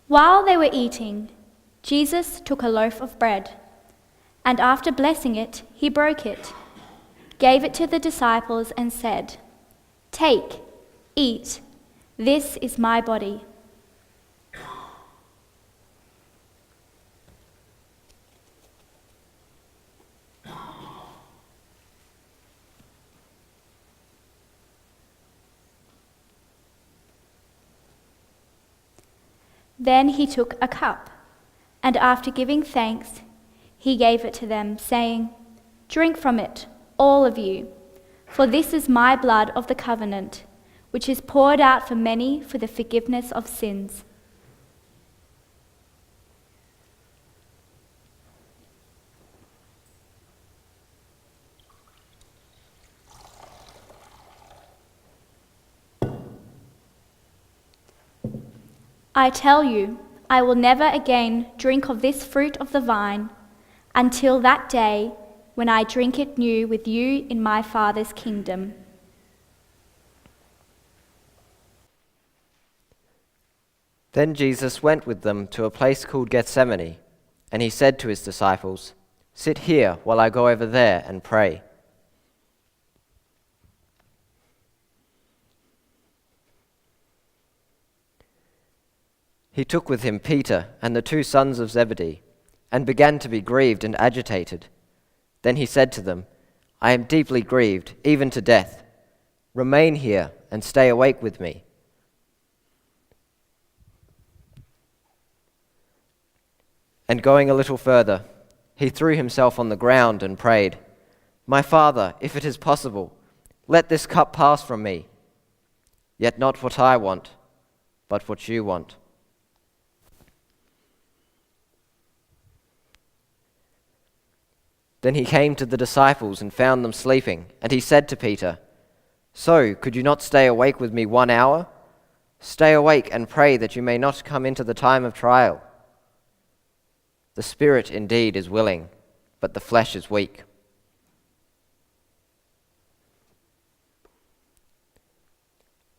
While they were eating, Jesus took a loaf of bread, and after blessing it, he broke it, gave it to the disciples and said, "Take, eat, this is my body." Then he took a cup, and after giving thanks, he gave it to them, saying, "Drink from it, all of you, for this is my blood of the covenant, which is poured out for many for the forgiveness of sins." I tell you, I will never again drink of this fruit of the vine until that day when I drink it new with you in my Father's kingdom. Then Jesus went with them to a place called Gethsemane, and he said to his disciples, "Sit here while I go over there and pray." He took with him Peter and the 2 sons of Zebedee, and began to be grieved and agitated. Then he said to them, "I am deeply grieved, even to death. Remain here and stay awake with me." And going a little further, he threw himself on the ground and prayed, "My Father, if it is possible, let this cup pass from me. Yet not what I want, but what you want." Then he came to the disciples and found them sleeping, and he said to Peter, "So, could you not stay awake with me 1 hour? Stay awake and pray that you may not come into the time of trial. The spirit indeed is willing, but the flesh is weak."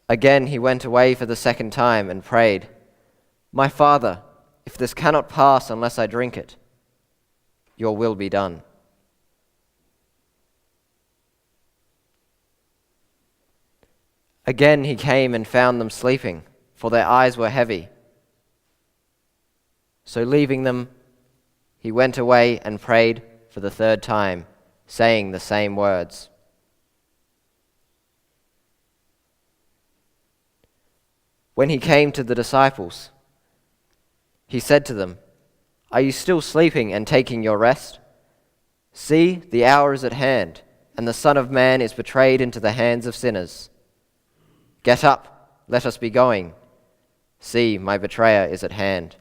Again he went away for the 2nd time and prayed, "My Father, if this cannot pass unless I drink it, your will be done." Again he came and found them sleeping, for their eyes were heavy. So leaving them, he went away and prayed for the 3rd time, saying the same words. When he came to the disciples, he said to them, "Are you still sleeping and taking your rest? See, the hour is at hand, and the Son of Man is betrayed into the hands of sinners. Get up, let us be going. See, my betrayer is at hand."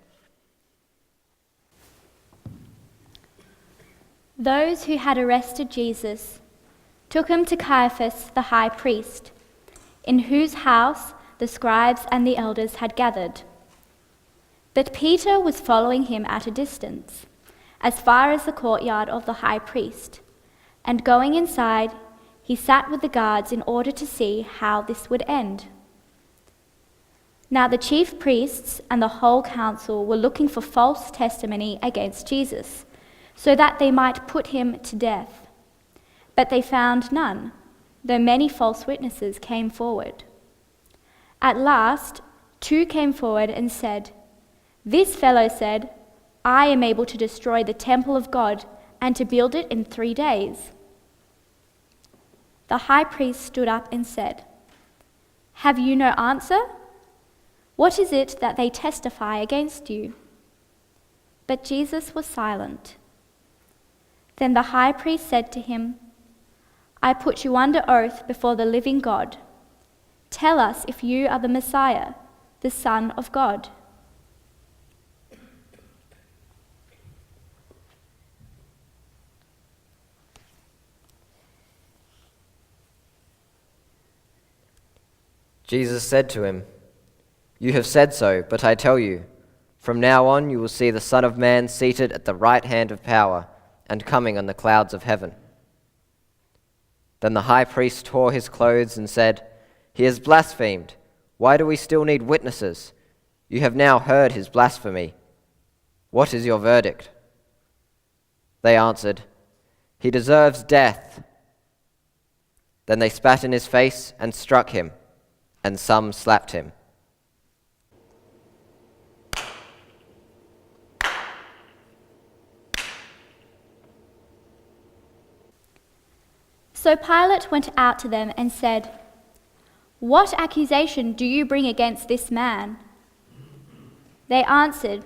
Those who had arrested Jesus took him to Caiaphas the high priest, in whose house the scribes and the elders had gathered. But Peter was following him at a distance, as far as the courtyard of the high priest, and going inside, he sat with the guards in order to see how this would end. Now the chief priests and the whole council were looking for false testimony against Jesus, so that they might put him to death. But they found none, though many false witnesses came forward. At last, 2 came forward and said, "This fellow said, 'I am able to destroy the temple of God and to build it in 3 days.'" The high priest stood up and said, "Have you no answer? What is it that they testify against you?" But Jesus was silent. Then the high priest said to him, "I put you under oath before the living God. Tell us if you are the Messiah, the Son of God." Jesus said to him, "You have said so, but I tell you, from now on you will see the Son of Man seated at the right hand of power and coming on the clouds of heaven." Then the high priest tore his clothes and said, "He has blasphemed. Why do we still need witnesses? You have now heard his blasphemy. What is your verdict?" They answered, "He deserves death." Then they spat in his face and struck him, and some slapped him. So Pilate went out to them and said, "What accusation do you bring against this man?" They answered,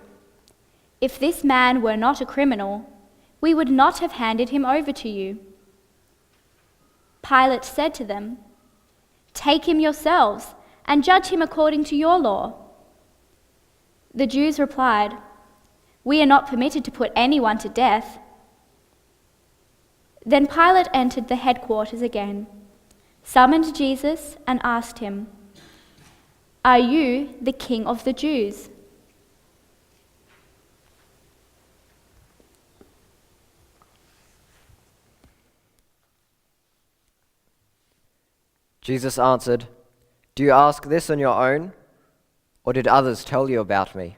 "If this man were not a criminal, we would not have handed him over to you." Pilate said to them, "Take him yourselves and judge him according to your law." The Jews replied, "We are not permitted to put anyone to death." Then Pilate entered the headquarters again, summoned Jesus, and asked him, "Are you the king of the Jews?" Jesus answered, "Do you ask this on your own, or did others tell you about me?"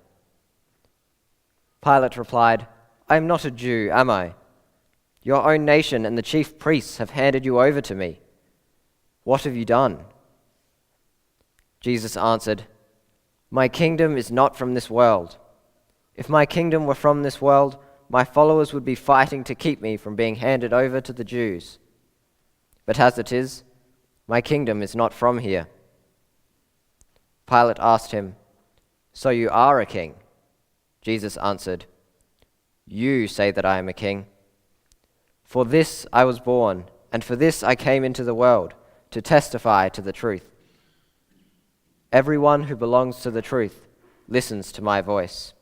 Pilate replied, "I am not a Jew, am I? Your own nation and the chief priests have handed you over to me. What have you done?" Jesus answered, "My kingdom is not from this world. If my kingdom were from this world, my followers would be fighting to keep me from being handed over to the Jews. But as it is, my kingdom is not from here." Pilate asked him, "So you are a king?" Jesus answered, "You say that I am a king. For this I was born, and for this I came into the world, to testify to the truth. Everyone who belongs to the truth listens to my voice."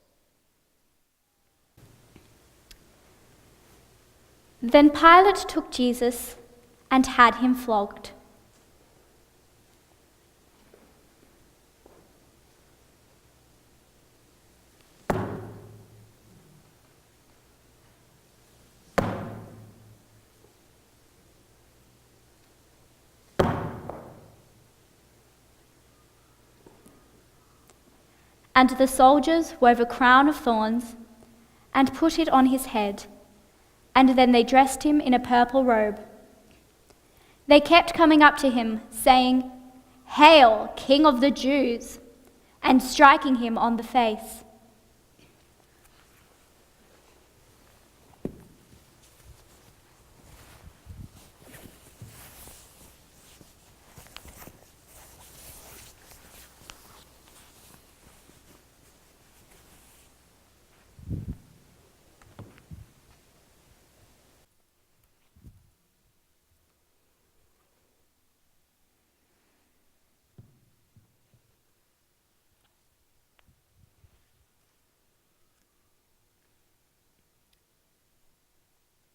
Then Pilate took Jesus and had him flogged. And the soldiers wove a crown of thorns and put it on his head, and then they dressed him in a purple robe. They kept coming up to him, saying, "Hail, King of the Jews!" and striking him on the face.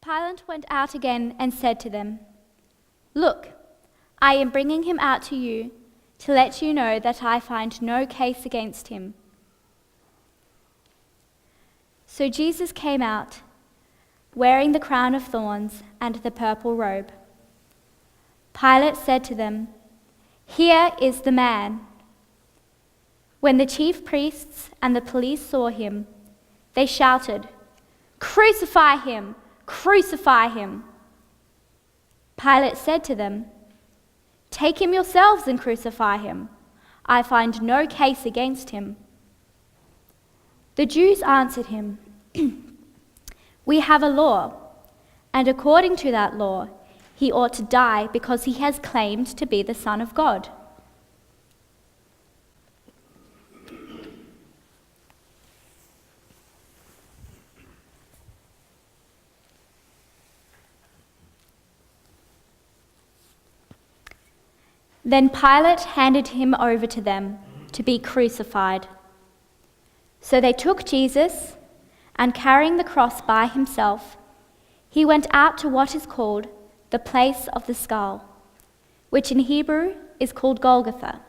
Pilate went out again and said to them, "Look, I am bringing him out to you to let you know that I find no case against him." So Jesus came out, wearing the crown of thorns and the purple robe. Pilate said to them, "Here is the man." When the chief priests and the police saw him, they shouted, "Crucify him! Crucify him!" Pilate said to them, "Take him yourselves and crucify him. I find no case against him." The Jews answered him, "We have a law, and according to that law, he ought to die because he has claimed to be the Son of God." Then Pilate handed him over to them to be crucified. So they took Jesus, and carrying the cross by himself, he went out to what is called the place of the skull, which in Hebrew is called Golgotha.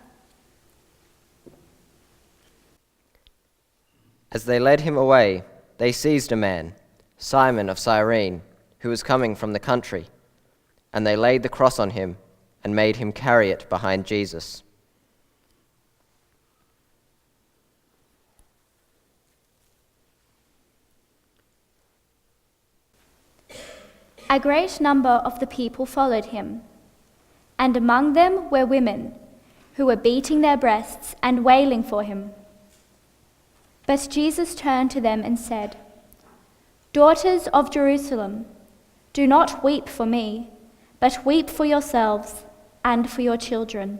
As they led him away, they seized a man, Simon of Cyrene, who was coming from the country, and they laid the cross on him and made him carry it behind Jesus. A great number of the people followed him, and among them were women who were beating their breasts and wailing for him. But Jesus turned to them and said, "Daughters of Jerusalem, do not weep for me, but weep for yourselves and for your children."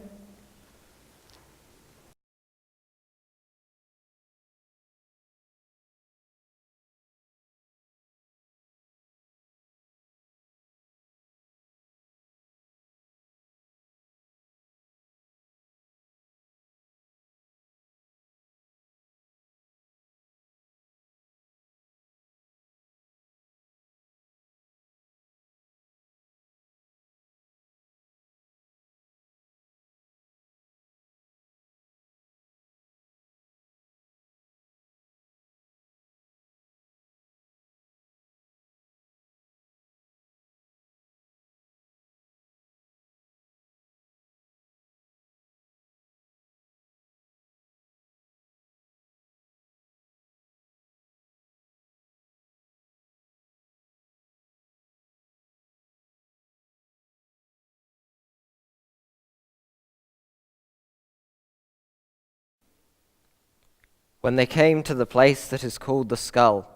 When they came to the place that is called the Skull,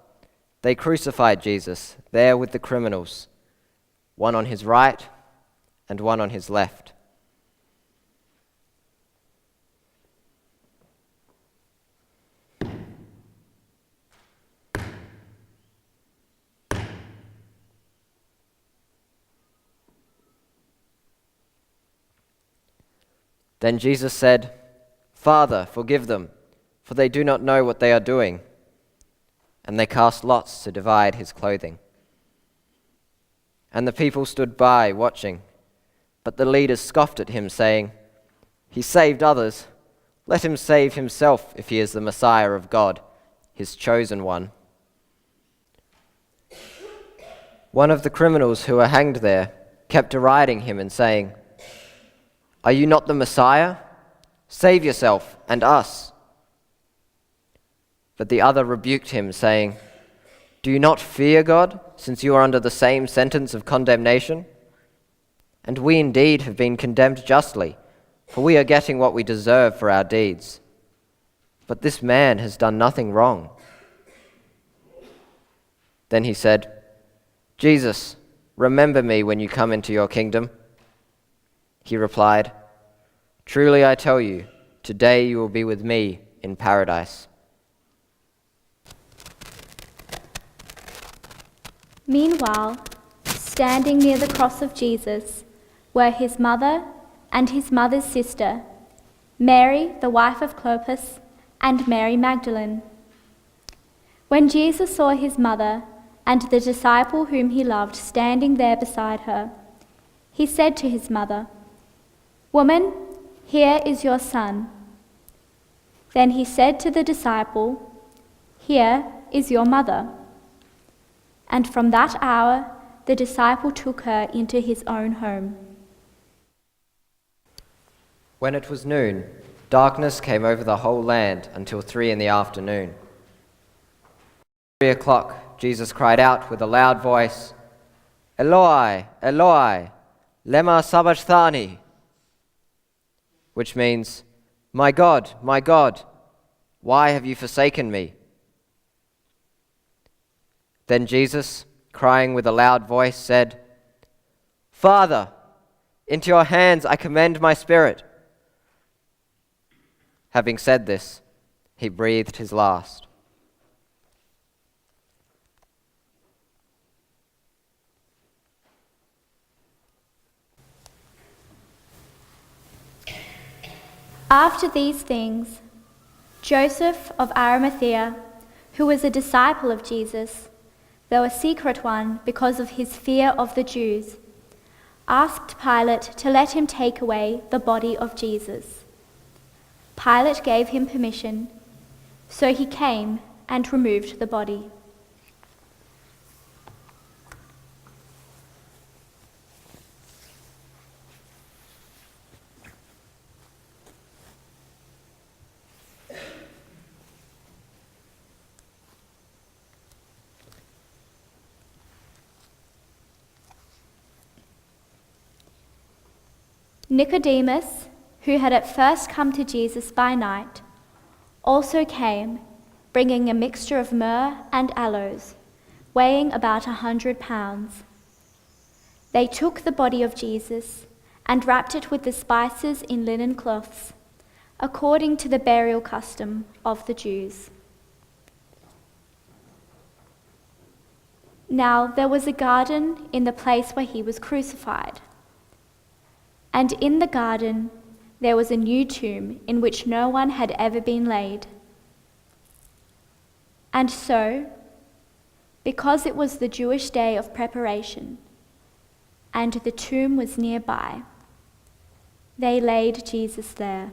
they crucified Jesus there with the criminals, one on his right and one on his left. Then Jesus said, "Father, forgive them, for they do not know what they are doing." And they cast lots to divide his clothing. And the people stood by, watching. But the leaders scoffed at him, saying, "He saved others. Let him save himself if he is the Messiah of God, his chosen one." One of the criminals who were hanged there kept deriding him and saying, "Are you not the Messiah? Save yourself and us." But the other rebuked him, saying, "Do you not fear God, since you are under the same sentence of condemnation? And we indeed have been condemned justly, for we are getting what we deserve for our deeds. But this man has done nothing wrong." Then he said, "Jesus, remember me when you come into your kingdom." He replied, "Truly I tell you, today you will be with me in paradise." Meanwhile, standing near the cross of Jesus were his mother and his mother's sister, Mary, the wife of Clopas, and Mary Magdalene. When Jesus saw his mother and the disciple whom he loved standing there beside her, he said to his mother, "Woman, here is your son." Then he said to the disciple, "Here is your mother." And from that hour, the disciple took her into his own home. When it was noon, darkness came over the whole land until 3 p.m. 3 o'clock, Jesus cried out with a loud voice, "Eloi, Eloi, lema sabachthani," which means, my God, why have you forsaken me?" Then Jesus, crying with a loud voice, said, "Father, into your hands I commend my spirit." Having said this, he breathed his last. After these things, Joseph of Arimathea, who was a disciple of Jesus, though a secret one because of his fear of the Jews, asked Pilate to let him take away the body of Jesus. Pilate gave him permission, so he came and removed the body. Nicodemus, who had at first come to Jesus by night, also came, bringing a mixture of myrrh and aloes, weighing about 100 pounds. They took the body of Jesus and wrapped it with the spices in linen cloths, according to the burial custom of the Jews. Now there was a garden in the place where he was crucified. And in the garden there was a new tomb in which no one had ever been laid. And so, because it was the Jewish day of preparation, and the tomb was nearby, they laid Jesus there.